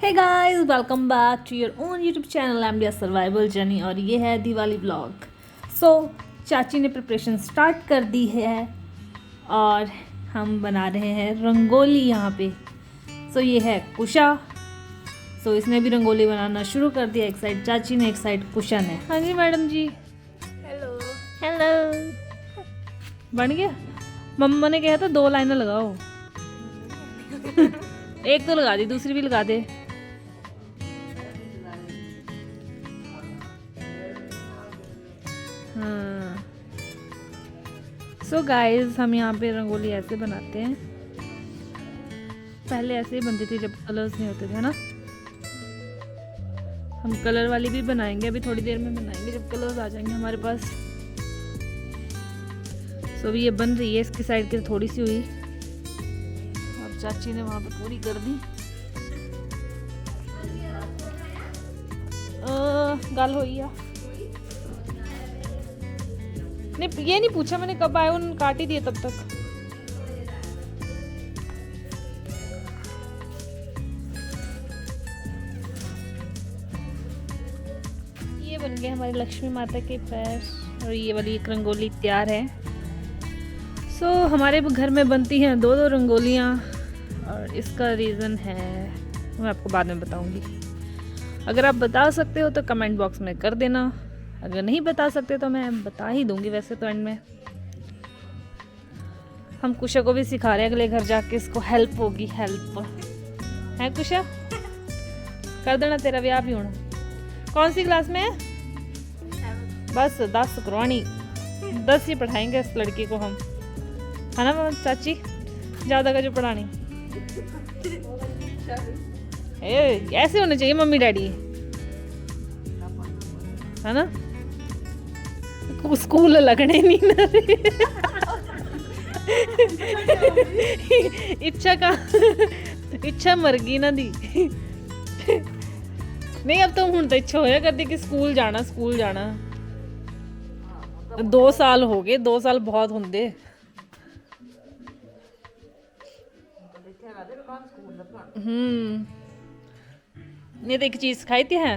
Hey guys, welcome back to your own YouTube channel MDR survival journey. और ये है Diwali blog. सो चाची ने प्रिपरेशन स्टार्ट कर दी है और हम बना रहे हैं रंगोली यहाँ पे। सो ये है कुशा। सो इसने भी रंगोली बनाना शुरू कर दिया। एक साइड चाची ने, एक साइड कुशा ने। हाँ जी मैडम जी। हेलो। हेलो। बन गया? मम्मा ने कहा था 2 लाइनें लगाओ। एक तो लगा दी, दूसरी भी लगा दे। हाँ। सो गाइस, हम यहाँ पे रंगोली ऐसे बनाते हैं। पहले ऐसे ही बनती थी जब कलर्स नहीं होते थे, है ना। हम कलर वाली भी बनाएंगे, अभी थोड़ी देर में बनाएंगे जब कलर्स आ जाएंगे हमारे पास। सो ये बन रही है, इसकी साइड की थोड़ी सी हुई और चाची ने वहाँ पे पूरी कर दी। गाल हो या नहीं, ये नहीं पूछा मैंने कब आए, उन्होंने काट ही दिए तब तक। ये बन गए हमारी लक्ष्मी माता के पैर और ये वाली एक रंगोली तैयार है। सो हमारे घर में बनती हैं 2-2 रंगोलियाँ और इसका रीज़न है मैं आपको बाद में बताऊंगी। अगर आप बता सकते हो तो कमेंट बॉक्स में कर देना, अगर नहीं बता सकते तो मैं बता ही दूंगी। वैसे तो एंड में हम कुशा को भी सिखा रहे हैं, अगले घर जाके इसको हेल्प होगी। हेल्प है कुशा, कर देना, तेरा ब्याह भी होना। कौन सी क्लास में है? बस 10 करवानी, 10 ही पढ़ाएंगे इस लड़की को हम, है ना चाची? ज़्यादा का जो पढ़ानी ऐसे होने चाहिए मम्मी डैडी, है ना। स्कूल लगने नहीं ना इच्छा मर गई ना दी। नहीं, अब तो हूं तो इच्छा होया करती कि स्कूल जाना। 2 साल हो गए, 2 साल बहुत होंगे। नहीं तो एक चीज सिखाई थी है,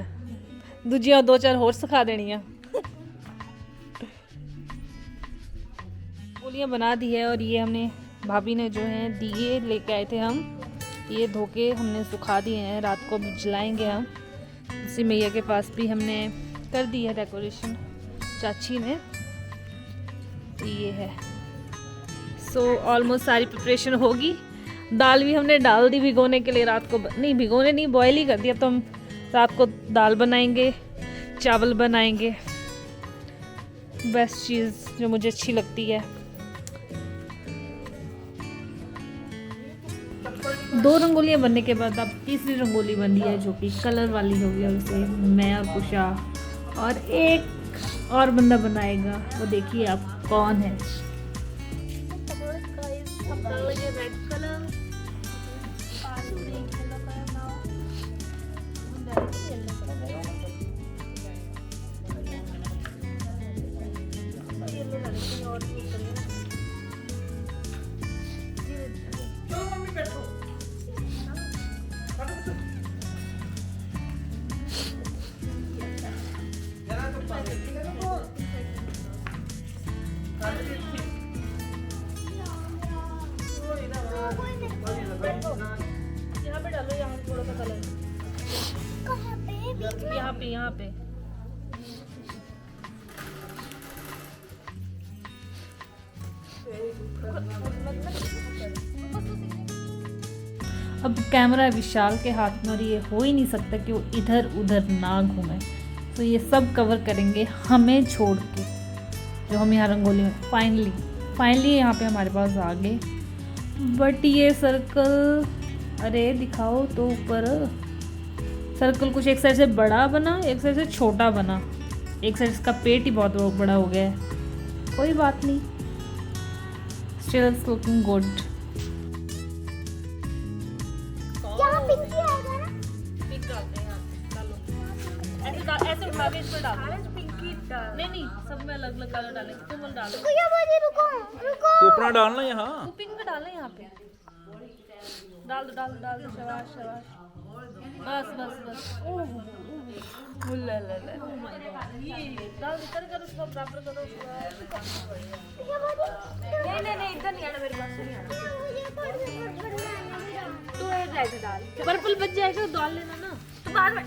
दूजिया 2-4 होर सिखा देनी है। गोलियाँ बना दी है और ये हमने, भाभी ने जो है दिए लेके आए थे हम, ये धोके हमने सुखा दिए हैं। रात को जलाएंगे हम। इसी मैया के पास भी हमने कर दी है डेकोरेशन चाची ने। ये है। सो ऑलमोस्ट सारी प्रिपरेशन होगी। दाल भी हमने डाल दी भिगोने के लिए रात को। नहीं भिगोने नहीं, बॉयल ही कर दिया। तो हम रात को दाल बनाएंगे, चावल बनाएंगे। बेस्ट चीज़ जो मुझे अच्छी लगती है। 2 रंगोलियाँ बनने के बाद अब तीसरी रंगोली बन रही है जो कि कलर वाली होगी। और उसे मैं और कुशा और एक और बंदा बनाएगा, वो देखिए आप कौन है। यहाँ पे डालो, यहाँ थोड़ा सा कलर। यहाँ पे अब कैमरा है विशाल के हाथ में और ये हो ही नहीं सकता कि वो इधर उधर ना घूमे। तो ये सब कवर करेंगे हमें छोड़ के, जो हम यहाँ रंगोली में फाइनली यहाँ पे हमारे पास आ गए। बट ये सर्कल, अरे दिखाओ तो ऊपर। सर्कल कुछ एक साइड से बड़ा बना, एक साइड से छोटा बना। एक साइड इसका पेट ही बहुत बड़ा हो गया है। कोई बात नहीं, स्टिल इट्स लुकिंग गुड। ऐसे उठा के इस पर डालो। नहीं, सब में अलग अलग कलर डालेंगे। तुम डालो, तो अपना डालना यहाँ। पिंक डालें यहाँ पे। डाल दो। शाबाश। बस नहीं इधर नहीं आना, मेरे पास नहीं आना। तू ये ऐसे डाल, पर्पल बच जाएगा तो डाल लेना ना, तो बाद में।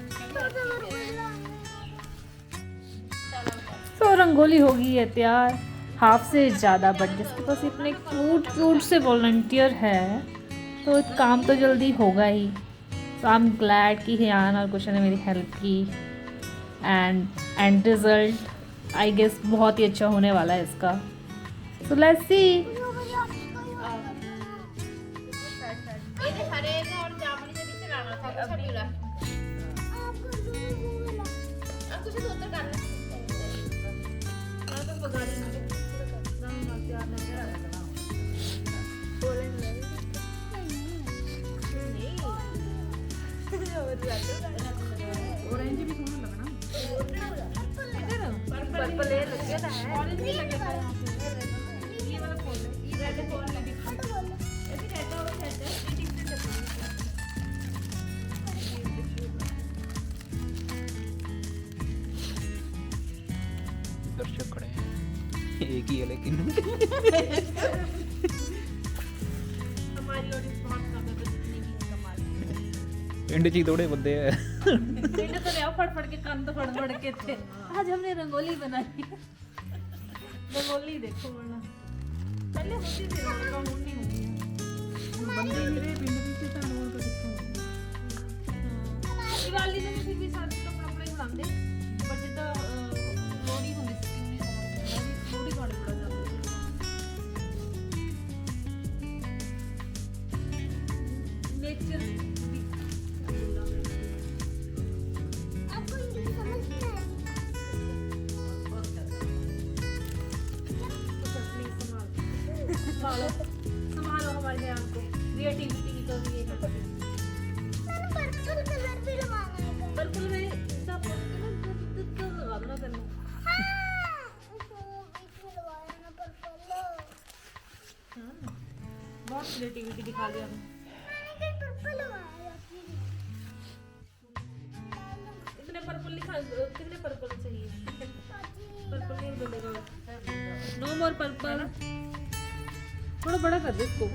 तो रंगोली हो गई है तैयार, हाफ से ज़्यादा, बट जिसके पास इतने क्यूट क्यूट से वॉलंटियर है तो काम तो जल्दी होगा ही। तो आई एम ग्लैड कि हियान और कुशन ने मेरी हेल्प की, एंड रिजल्ट आई गेस बहुत ही अच्छा होने वाला है इसका। So let's see. पर्पल ये लगे था है, ऑरेंज भी लगे था यहाँ पे। ये वाला फूल है, ये रेड फूल है, ऐसे कहता है, वो कहता है डिफरेंट है। दर्शक खड़े हैं, एक ही है लेकिन हमारी ऑडियंस बहुत कम है, बस इतनी ही कमाल है। पिंड ची थोड़े बंदे है। बेटे तो ले आओ, फड़ के कान तो फड़ के थे। आज हमने रंगोली बनाई। रंगोली देखो वरना पहले होती थी, रंगोली नहीं होती है। बंदे ही रहे पिंड पीछे था, और का दिखता दिवाली में भी फिर भी साथ तो अपना अपना ही बनाते, पर जितना लोड़ी होती थी लोड़ी थोड़ी बड़ा जाता नेचर। संभालो हमारे ध्यान को, क्रिएटिविटी की कमी है। पर्पल में सब लगा दो ना करना। बहुत क्रिएटिविटी दिखा दिया हमने। इतने पर्पल लिखा, कितने पर्पल चाहिए? पर्पल नहीं बोलेगा, नो मोर पर्पल। थोड़ा बड़ा कर दे इसको।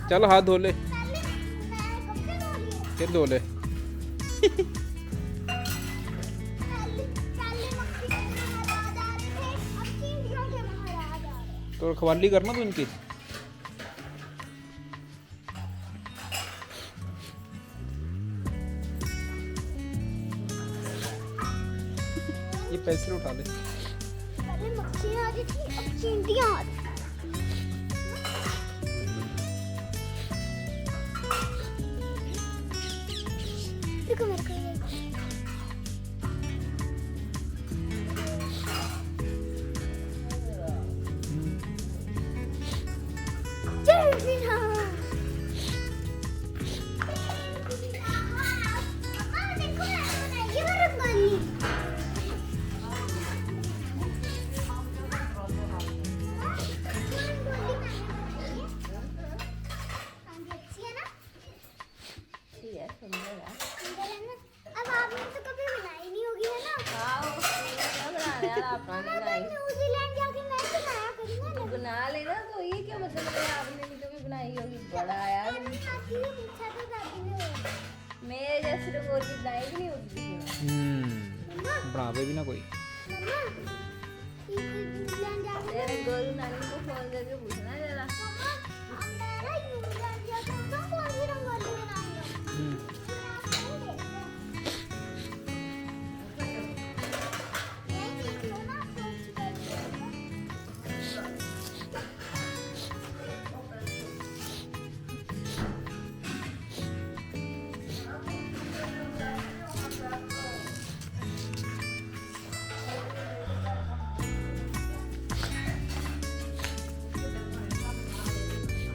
चल हाथ धो ले, फिर धो ले। तो रखवाली करना तू इनकी। ये पेंसिल उठा ले। पहले मक्खियाँ आ रही थी, अब चींटियाँ आ रही। देखो मेरे को ये। जय श्री राम। पापा देखो मैंने बनाई है रंगोली। अब आपने तो कभी बनाई नहीं होगी है ना? न्यूजीलैंड जाके मैं बनाया करूँगा ना। बना लेना, तो ये क्या मतलब है आपने नहीं कभी बनाई बनाई होगी, बड़ा यार दादी ने पूछा तो दादी ने बोला, मेरे जैसे रंगोली बनाई भी नहीं होगी किसी ने। बनावे भी ना कोई। मम्मा ये न्यूजीलैंड जाके तेरे गोलू नानी को फोन करके पूछना जरा। मम्मा अब मेरा न्यूजीलैंड जाके तो कौन सी रंगोली बनाऊंगा।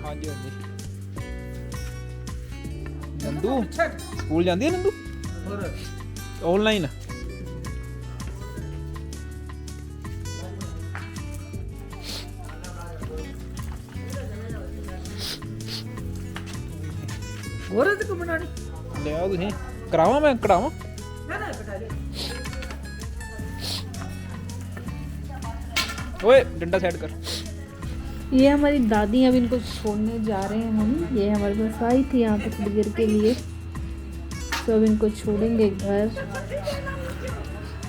हाँ जी हाँ जी। नंदू स्कूल जाती है नंदू? ऑनलाइन? गोरे तक बनानी ले आओ तुसीं। करावां मैं कढ़ावां? ना ना कटा दे। ओए डंडा साइड कर। ये हमारी दादी, अब इनको छोड़ने जा रहे हैं हम। ये हमारे पास आई थी यहाँ पे थोड़ी देर के लिए, तो अब इनको छोड़ेंगे घर।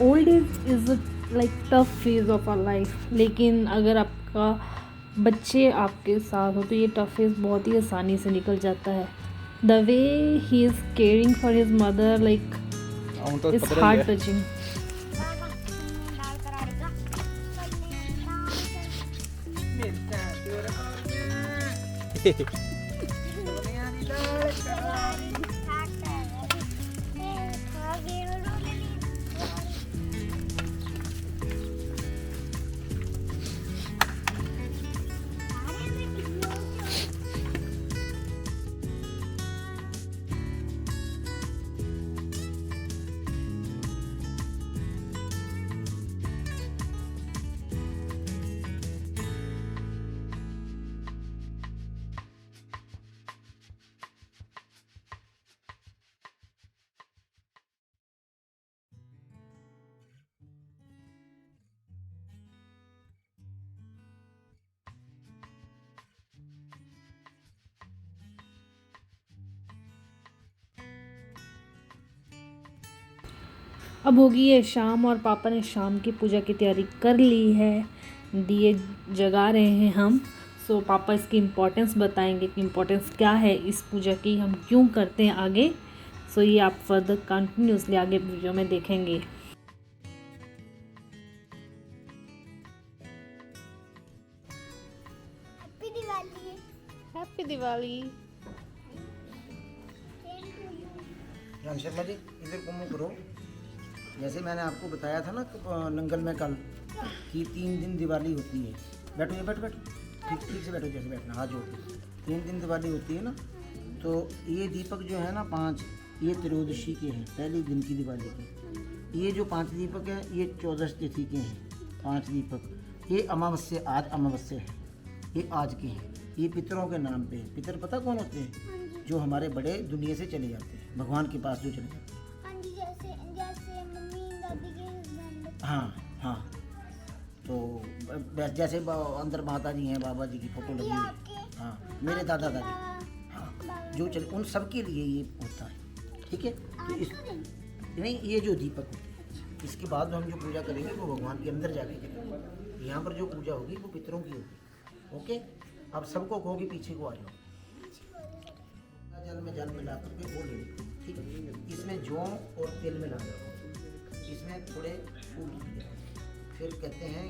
Old age is like tough phase of our life, लेकिन अगर आपका बच्चे आपके साथ हो तो ये टफ फेज बहुत ही आसानी से निकल जाता है। The way he is caring for his mother like ਹੁਣ ਤਾਂ इज पता ही हार्ट है। टचिंग। दाल कराएगा मिलता है तेरा सोनिया दी दाल करारी। अब होगी है शाम और पापा ने शाम की पूजा की तैयारी कर ली है। दिए जगा रहे हैं हम। सो पापा इसकी इम्पोर्टेंस बताएंगे कि इम्पोर्टेंस क्या है इस पूजा की, हम क्यों करते हैं आगे। सो ये आप फर्दर कंटिन्यूसली आगे वीडियो में देखेंगे। Happy Diwali. Happy Diwali. Same to you. Ram Sharma ji इधर को मुँह करो। जैसे मैंने आपको बताया था ना नंगल में कल कि 3 दिन दिवाली होती है। बैठो ये बैठो बैठो ठीक ठीक से बैठो, जैसे बैठना हाथ जोड़ के। 3 दिन दिवाली होती है ना, तो ये दीपक जो है ना 5, ये त्रयोदशी के हैं, पहले दिन की दिवाली के। ये जो 5 दीपक हैं ये 14 तिथि के हैं। 5 दीपक ये अमावस्या, आज अमावस्या है, ये आज के हैं। ये पितरों के नाम पे। पितर पता कौन होते हैं? जो हमारे बड़े दुनिया से चले जाते हैं, भगवान के पास जो चले जाते हैं। हाँ जी, जैसे जैसे मम्मी दादी के हस्बैंड। हाँ हाँ, तो जैसे अंदर माता जी हैं, बाबा जी की फोटो लगी हुई है। हाँ, मेरे दादा दादी, हाँ, जो चले उन सब के लिए ये होता है। ठीक है, तो इस नहीं, ये जो दीपक होते हैं, इसके बाद हम जो पूजा करेंगे वो भगवान के अंदर जाके करेंगे। यहाँ पर जो पूजा होगी वो पितरों की होगी। ओके, अब सबको कहोगे पीछे को आ जाओ। जल में जल मिला करके वो ले लो। ठीक है, इसमें जौ और तेल मिला दो, इसमें थोड़े फूल दिए। फिर कहते हैं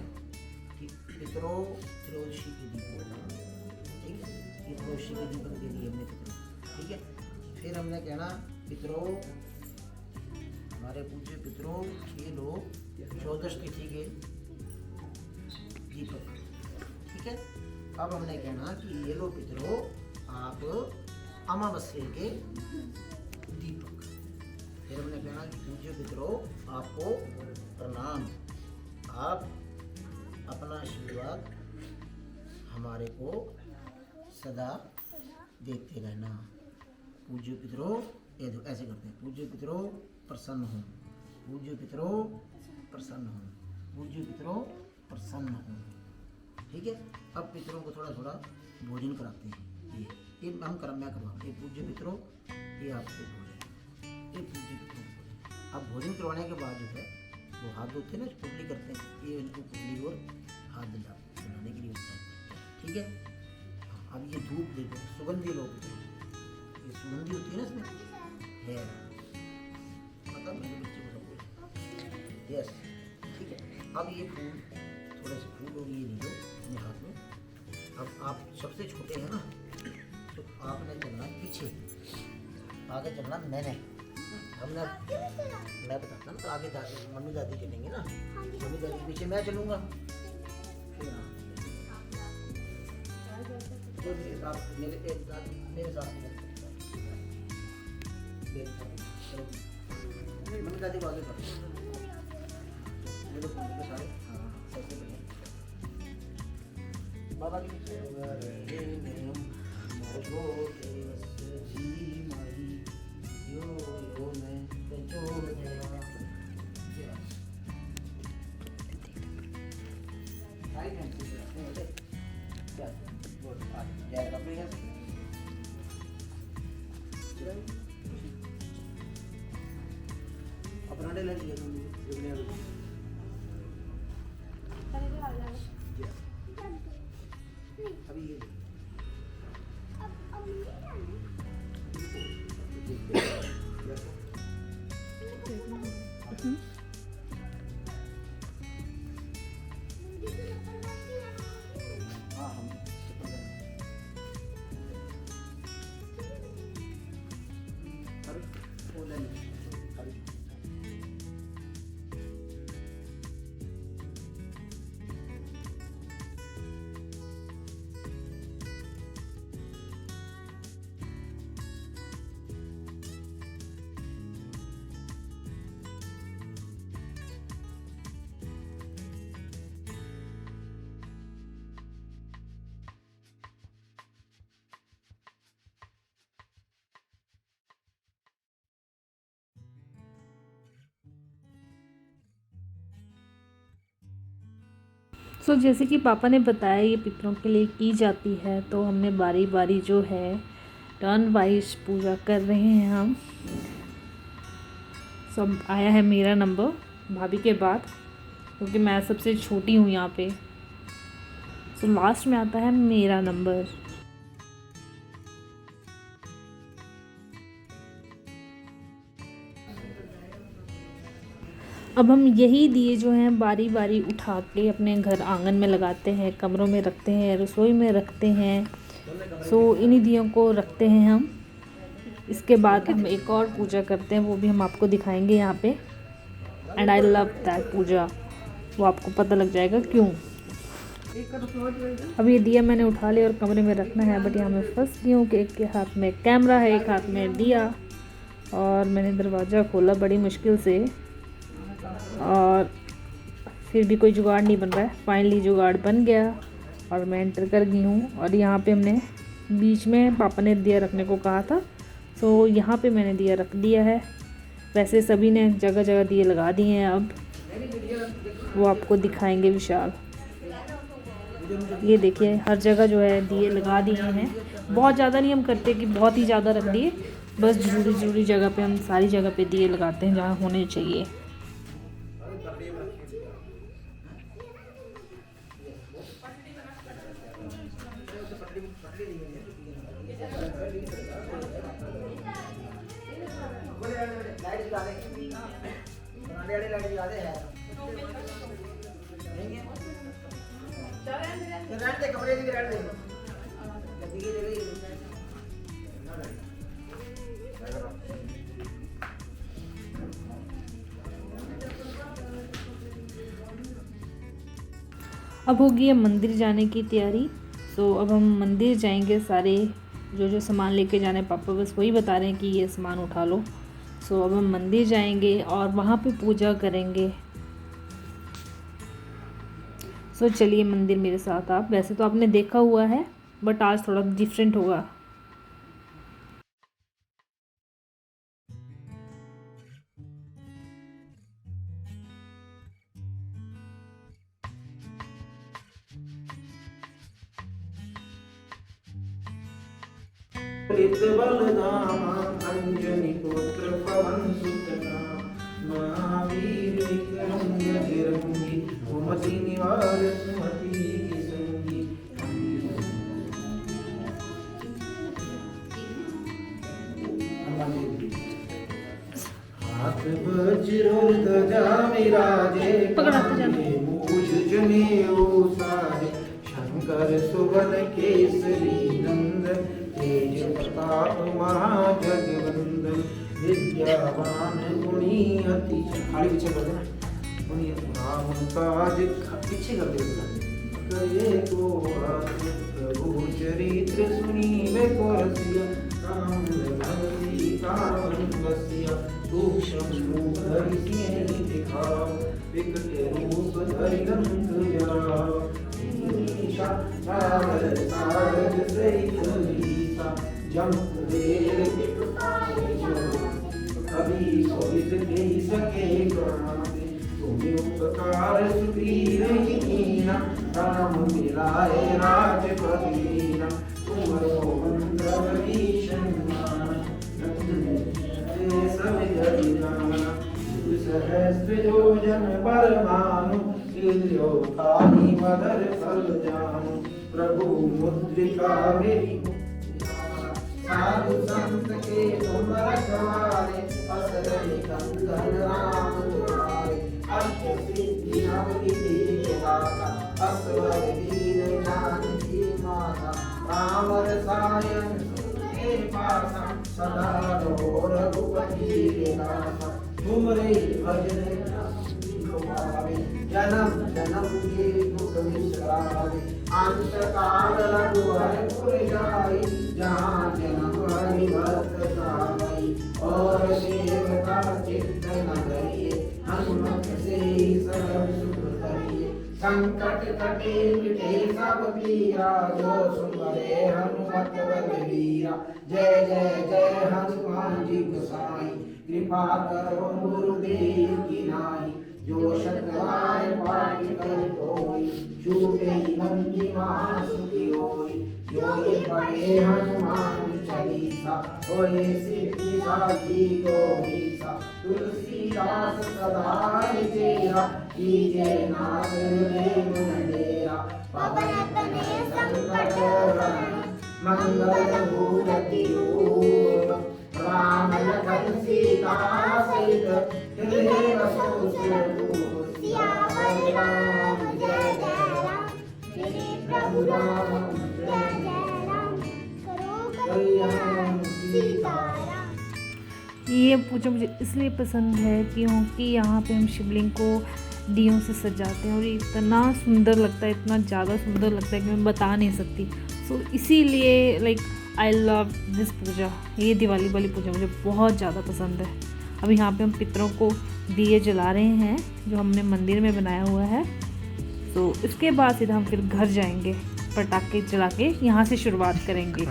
कि पितरों त्रयोदशी के दीपक। ठीक है, ये त्रयोदशी के दीपक दे दिए हमने पितरों। ठीक है, फिर हमने कहना पितरों, हमारे पूज्य पितरों, ये लो 14 तिथि के दीपक। ठीक है, अब हमने कहना कि ये लो पितरों, आप अमावस्या के दीपक। फिर हमने कहना कि पूज्य पितरों, आपको प्रणाम, आप अपना आशीर्वाद हमारे को सदा देते रहना। पूज्य पितरों, ये देखो ऐसे करते हैं, पूज्य पितरों प्रसन्न हो, पूज्य पितरों प्रसन्न हो, पूज्य पितरों प्रसन्न हो। ठीक है, अब पितरों को थोड़ा थोड़ा भोजन कराते हैं। ये ये हम कर्म में करवाते हैं पूज्य पितरों, ये आपको भोजन, ये पूज्य पितरों को भोजन। अब भोजन करवाने के बाद जो है वो हाथ धोते हैं ना, कुंडली करते हैं, ये इनको कुंडली और हाथ दिलाने के लिए होता है, ठीक है। हाँ, अब ये धूप देखो, सुगंधी लोग, ये सुगंधी होती है ना इसमें है, मतलब मेरे बच्चे को सब बोल, यस, ठीक है। अब ये फूल, थोड़े से फूल और ये ले लो अपने हाथ में। अब आप सबसे छोटे हैं ना, तो आपने चलना पीछे, आगे चलना मैंने, हमने, मैं बताता हूँ, तो आगे मम्मी दादी चलेंगे ना, मम्मी दादी के पीछे मैं चलूँगा, फिर तो मेरे साथ मेरे साथ मम्मी दादी को आगे करो, मेरे सारे, हाँ सबसे बढ़िया बाबा के पीछे अपना ले लिया अभी ये हाँ हम अभी वो ले लीजिए अभी। सो जैसे कि पापा ने बताया ये पितरों के लिए की जाती है, तो हमने बारी बारी जो है टर्न वाइज पूजा कर रहे हैं हम। सब आया है मेरा नंबर भाभी के बाद, क्योंकि मैं सबसे छोटी हूँ यहाँ पे, सो लास्ट में आता है मेरा नंबर। अब हम यही दिए जो हैं बारी बारी उठा के अपने घर आंगन में लगाते हैं, कमरों में रखते हैं, रसोई में रखते हैं। सो इन्हीं दियों को रखते हैं हम। इसके बाद हम एक और पूजा करते हैं, वो भी हम आपको दिखाएंगे यहाँ पे। एंड आई लव दैट पूजा, वो आपको पता लग जाएगा क्यों। अब ये दिया मैंने उठा लिया और कमरे में रखना है, बट यहाँ मैं फंस गई हूँ कि एक के हाथ में कैमरा है, एक हाथ में दिया, और मैंने दरवाज़ा खोला बड़ी मुश्किल से, और फिर भी कोई जुगाड़ नहीं बन रहा है। फाइनली जुगाड़ बन गया और मैं एंटर कर गई हूँ। और यहाँ पे हमने बीच में पापा ने दिया रखने को कहा था, सो यहाँ पे मैंने दिया रख दिया है। वैसे सभी ने जगह जगह दिए लगा दिए हैं, अब वो आपको दिखाएंगे विशाल। ये देखिए हर जगह जो है दिए लगा दिए हैं। बहुत ज़्यादा नहीं हम करते कि बहुत ही ज़्यादा रख दिए, बस ज़रूरी जगह पे हम सारी जगह पे दिए लगाते हैं जहाँ होने चाहिए। अब होगी है मंदिर जाने की तैयारी। सो अब हम मंदिर जाएंगे। सारे जो सामान लेके जाने पापा बस वही बता रहे हैं कि ये सामान उठा लो। सो अब हम मंदिर जाएंगे और वहाँ पे पूजा करेंगे। सो चलिए मंदिर मेरे साथ आप। वैसे तो आपने देखा हुआ है, बट आज थोड़ा डिफरेंट होगा। लित बलधामा अंजनी पुत्र पवन सुत नाम महावीर विक्रम बजरंगी सुमति निवार सुमति के संगी हाथ वज्र और ध्वजा विराजे मूष जनेऊ साजे शंकर सुवन केसरी नंदन तेज प्रताप महाजगवंदन विद्यावान गुणी अति खाली पीछे कर देना गुणी राम काज पीछे कर देना करे को प्रभु चरित्र सुनीवे को रसिया राम भगवती कावन बसिया सूक्ष्म रूप धरि सिंह दिखाओ विकट रूप धरि रंग जराओ ईशा सागर सागर सहित ईसा जम कुबेर कभी सोवित के सके गणाते तुम्हें उपकार सुग्रीव ही कीना राम मिलाए राजपद लीना तुम्हारो मंत्र भीषण सब जगि जाना सहस्त्र योजन पर मानु इल्यो खानी मदर फल जानु प्रभु मुद्रिका मेरी साधु संत के तुम रखवारे असरनि कंदन राम तुम्हारे अष्ट सिद्धि नवनिधि के दाता असवर दीन जानकी माता राम रसायन के पासा सदा रहो रघुपति के दासा तुमरे भजन जन्म जन्म के दुख विसरावे अंत काल रघुवर जाई जहाँ जन्म हरि भक्त जाई और सेवका चित्त न करिए हनुमत से सर्व सुख करिए संकट कटे मिटे सब पीरा जो सुमरे हनुमत बलवीरा जय जय जय हनुमान जी गोसाई कृपा करो गुरुदेव की नाई जो शतवार पाठ कर कोई छूटे मंदी सुखी होई जो ये पढ़े हनुमान चालीसा होए सिद्धि साधी गोरीसा तुलसीदास सदा तेरा कीजे नाथ देव डेरा पवन तने संकट हरण मंगल मूर्ति रूप राम लखन सीता सहित हृदय वसो सियावर राम जय जय राम श्री प्रभु राम जय जय राम करो कल्याण सीताराम। ये पूजा मुझे इसलिए पसंद है क्योंकि यहाँ पे हम शिवलिंग को दियों से सजाते हैं और ये इतना सुंदर लगता है, इतना ज़्यादा सुंदर लगता है कि मैं बता नहीं सकती। सो इसीलिए लाइक आई लव दिस पूजा। ये दिवाली वाली पूजा मुझे बहुत ज़्यादा पसंद है। अब यहाँ पे हम पितरों को दिए जला रहे हैं जो हमने मंदिर में बनाया हुआ है। तो इसके बाद सीधा हम फिर घर जाएंगे, पटाखे जला के यहाँ से शुरुआत करेंगे।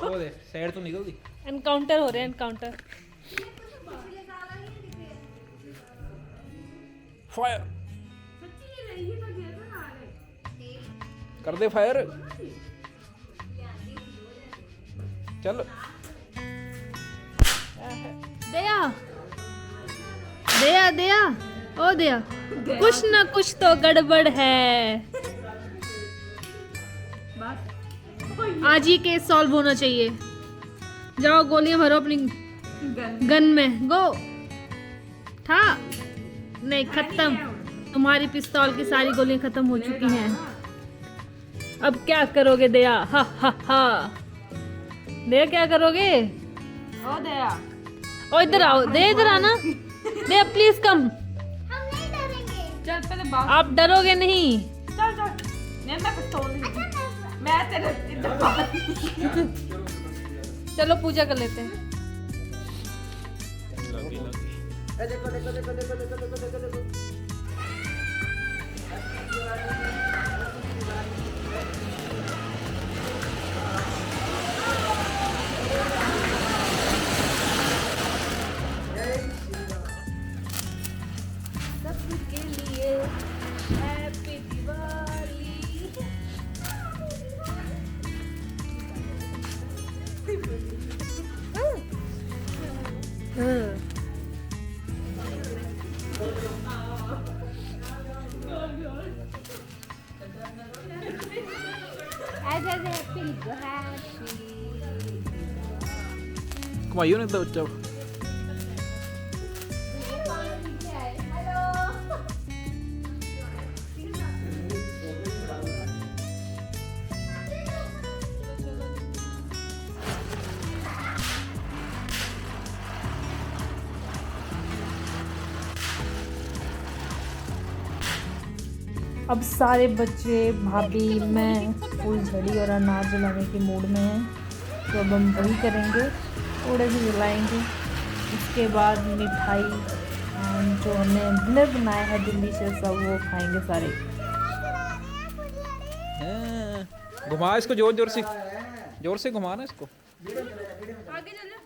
वो दे साइड तो निकल दी। एनकाउंटर हो रहे हैं, एनकाउंटर। फायर कर दे, फायर चल। दया दया दया ओ दया, कुछ ना कुछ तो गड़बड़ है। आज ही केस सॉल्व होना चाहिए। जाओ गोलियां भरो अपनी गन में। गो था नहीं, खत्म। तुम्हारी पिस्तौल की सारी गोलियां खत्म हो चुकी हैं। अब क्या करोगे दया? हा हा हा। दया क्या करोगे? ओ दया, ओ इधर आओ, दया इधर आना। दया प्लीज कम। हम नहीं डरेंगे। चल पहले बात। आप डरोगे नहीं। चल चल, नहीं मैं पिस्तौल नहीं, मैं तेरे इधर चलो पूजा कर लेते हैं। ए देखो देखो देखो देखो देखो देखो देखो देखो। सबके लिए happy Diwali. As happy go happy. घुमाइयो ना तो जब अब सारे बच्चे, भाभी, मैं फूलझड़ी और अनार जलाने के मूड में हैं, तो अब हम वही करेंगे, थोड़े से जलाएंगे। उसके बाद मिठाई जो हमने डिनर बनाया है डिलीशियस, सब वो खाएंगे सारे। घुमा इसको, जोर जोर से घुमा ना इसको। आगे चल।